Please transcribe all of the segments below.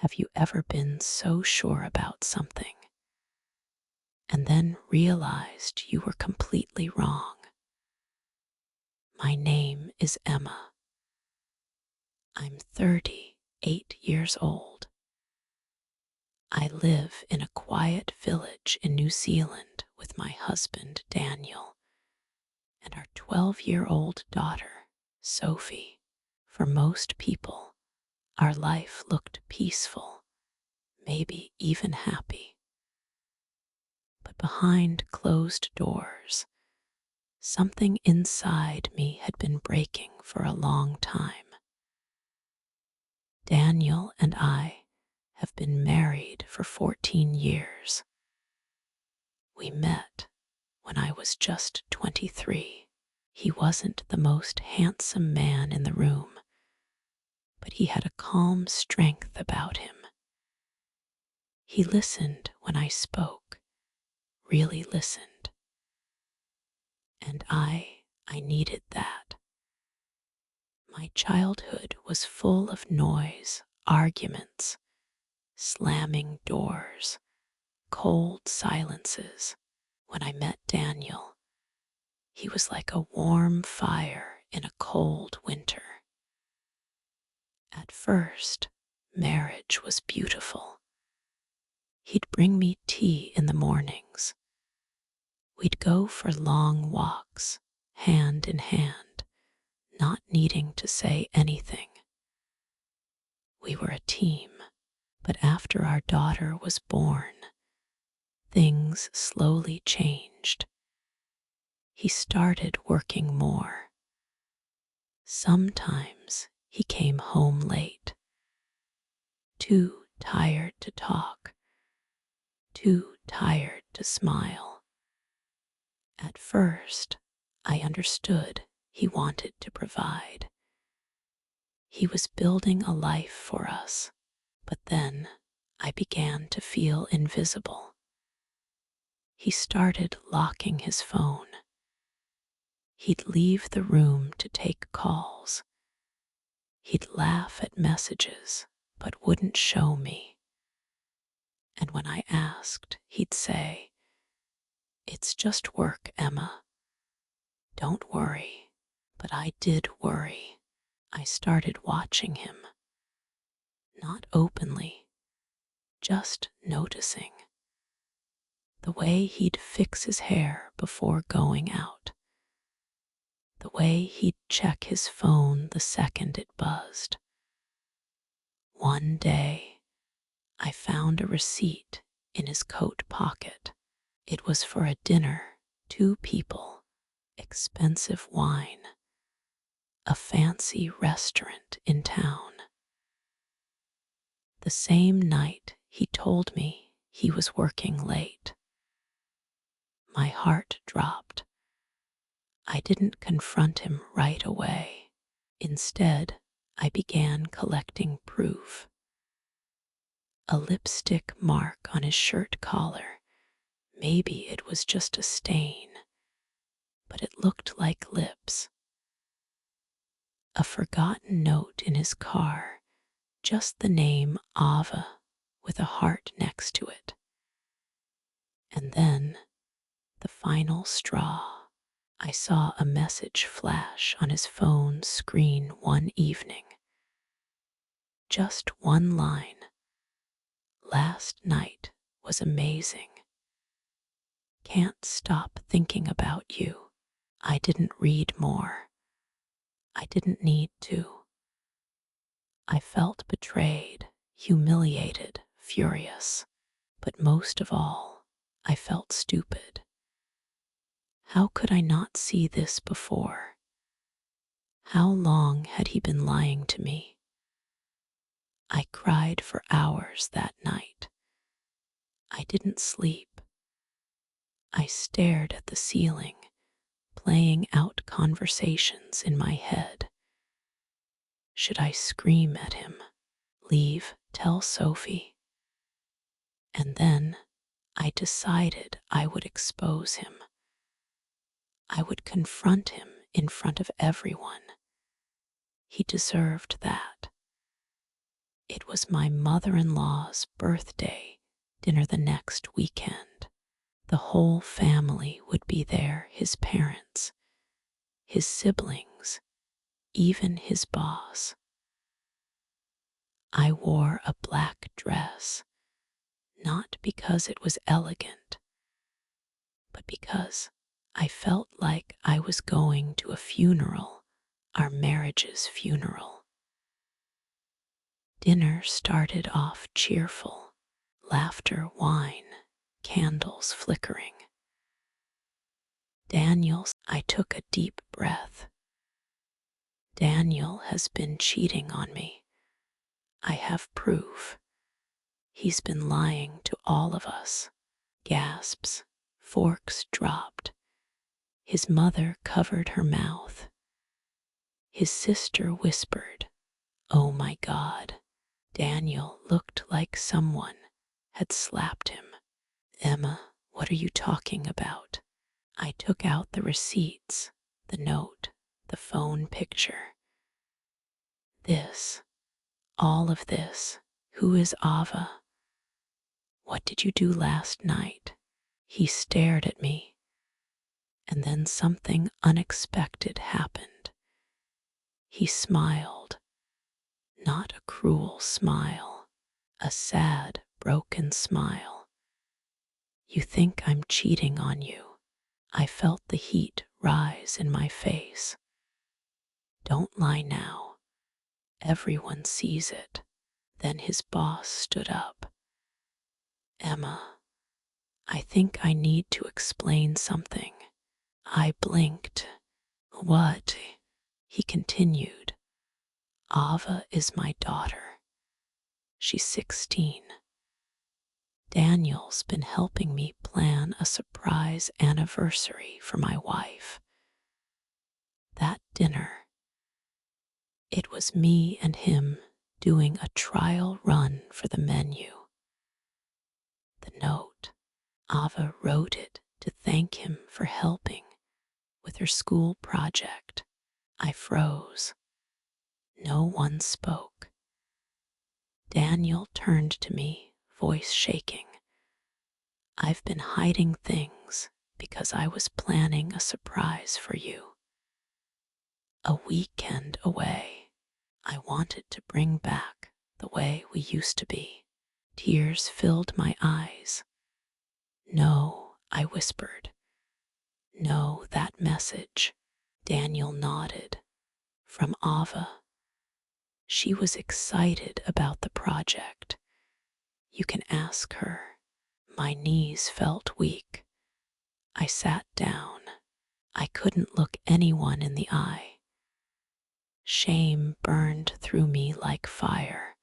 Have you ever been so sure about something and then realized you were completely wrong? My name is Emma. I'm 38 years old. I live in a quiet village in New Zealand with my husband, Daniel, and our 12-year-old daughter, Sophie. For most people, our life looked peaceful, maybe even happy. But behind closed doors, something inside me had been breaking for a long time. Daniel and I have been married for 14 years. We met when I was just 23. He wasn't the most handsome man in the room, but he had a calm strength about him. He listened when I spoke, really listened. And I needed that. My childhood was full of noise, arguments, slamming doors, cold silences. When I met Daniel, he was like a warm fire in a cold winter. At first, marriage was beautiful. He'd bring me tea in the mornings. We'd go for long walks, hand in hand, not needing to say anything. We were a team, but after our daughter was born, things slowly changed. He started working more. Sometimes he came home late, too tired to talk, too tired to smile. At first, I understood he wanted to provide. He was building a life for us, but then I began to feel invisible. He started locking his phone. He'd leave the room to take calls. He'd laugh at messages, but wouldn't show me. And when I asked, he'd say, "It's just work, Emma. Don't worry." But I did worry. I started watching him. Not openly, just noticing. The way he'd fix his hair before going out. The way he'd check his phone the second it buzzed. One day, I found a receipt in his coat pocket. It was for a dinner, 2 people, expensive wine, a fancy restaurant in town. The same night he told me he was working late. My heart dropped. I didn't confront him right away. Instead, I began collecting proof. A lipstick mark on his shirt collar. Maybe it was just a stain, but it looked like lips. A forgotten note in his car, just the name Ava with a heart next to it. And then, the final straw. I saw a message flash on his phone screen one evening. Just one line. Last night was amazing. Can't stop thinking about you. I didn't read more. I didn't need to. I felt betrayed, humiliated, furious. But most of all, I felt stupid. How could I not see this before? How long had he been lying to me? I cried for hours that night. I didn't sleep. I stared at the ceiling, playing out conversations in my head. Should I scream at him? Leave, tell Sophie? And then I decided I would expose him. I would confront him in front of everyone. He deserved that. It was my mother-in-law's birthday dinner the next weekend. The whole family would be there, his parents, his siblings, even his boss. I wore a black dress, not because it was elegant, but because I felt like I was going to a funeral, our marriage's funeral. Dinner started off cheerful, laughter, wine, candles flickering. I took a deep breath. Daniel has been cheating on me. I have proof. He's been lying to all of us. Gasps, forks dropped. His mother covered her mouth. His sister whispered, "Oh my God." Daniel looked like someone had slapped him. "Emma, what are you talking about?" I took out the receipts, the note, the phone picture. This, all of this. Who is Ava? What did you do last night? He stared at me, and then something unexpected happened. He smiled, not a cruel smile, a sad, broken smile. "You think I'm cheating on you?" I felt the heat rise in my face. "Don't lie now. Everyone sees it." Then his boss stood up. "Emma, I think I need to explain something." I blinked. "What?" He continued. "Ava is my daughter. She's 16. Daniel's been helping me plan a surprise anniversary for my wife. That dinner, it was me and him doing a trial run for the menu. The note, Ava wrote it to thank him for helping with her school project. I froze. No one spoke. Daniel turned to me, voice shaking. "I've been hiding things because I was planning a surprise for you. A weekend away. I wanted to bring back the way we used to be." Tears filled my eyes. "No," I whispered. "No, that message." Daniel nodded. "From Ava. She was excited about the project. You can ask her." My knees felt weak. I sat down. I couldn't look anyone in the eye. Shame burned through me like fire.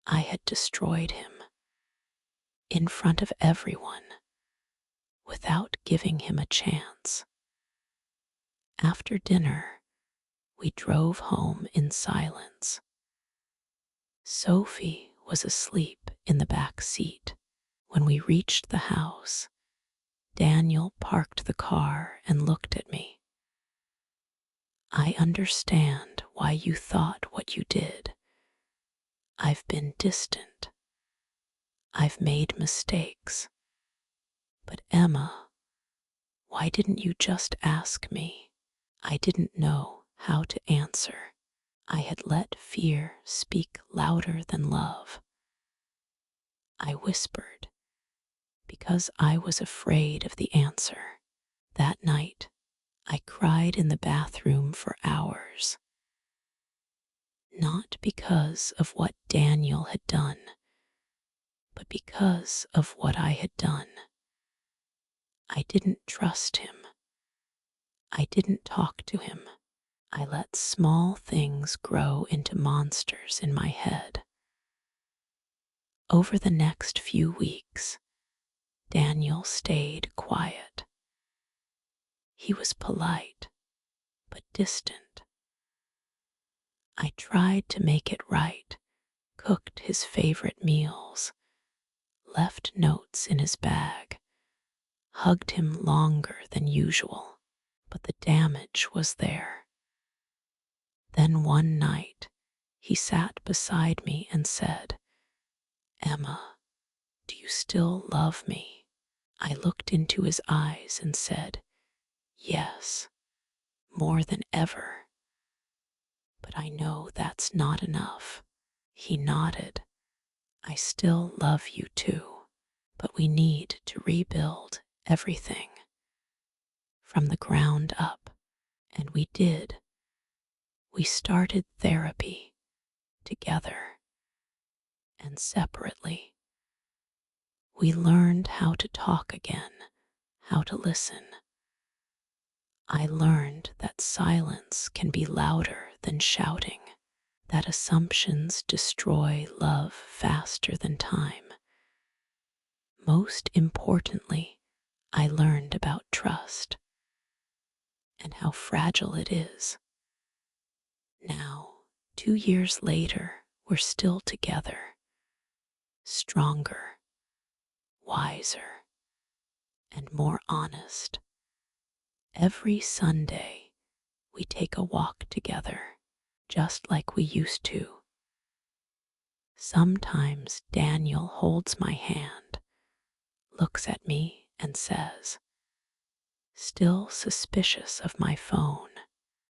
I had destroyed him. In front of everyone. Without giving him a chance. After dinner, we drove home in silence. Sophie was asleep in the back seat. When we reached the house, Daniel parked the car and looked at me. "I understand why you thought what you did. I've been distant. I've made mistakes. But Emma, why didn't you just ask me?" I didn't know how to answer. I had let fear speak louder than love. I whispered because I was afraid of the answer. That night, I cried in the bathroom for hours. Not because of what Daniel had done, but because of what I had done. I didn't trust him. I didn't talk to him. I let small things grow into monsters in my head. Over the next few weeks, Daniel stayed quiet. He was polite, but distant. I tried to make it right, cooked his favorite meals, left notes in his bag, hugged him longer than usual, but the damage was there. Then one night, He sat beside me and said, "Emma, do you still love me?" I looked into his eyes and said, "Yes, more than ever. But I know that's not enough." He nodded. "I still love you too, but we need to rebuild everything from the ground up." And we did. We started therapy together and separately. We learned how to talk again, how to listen. I learned that silence can be louder than shouting, that assumptions destroy love faster than time. Most importantly, I learned about trust and how fragile it is. Now, 2 years later, we're still together, stronger, wiser, and more honest. Every Sunday, we take a walk together, just like we used to. Sometimes Daniel holds my hand, looks at me, and says, "Still suspicious of my phone?"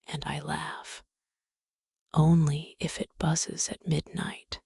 And I laugh. "Only if it buzzes at midnight."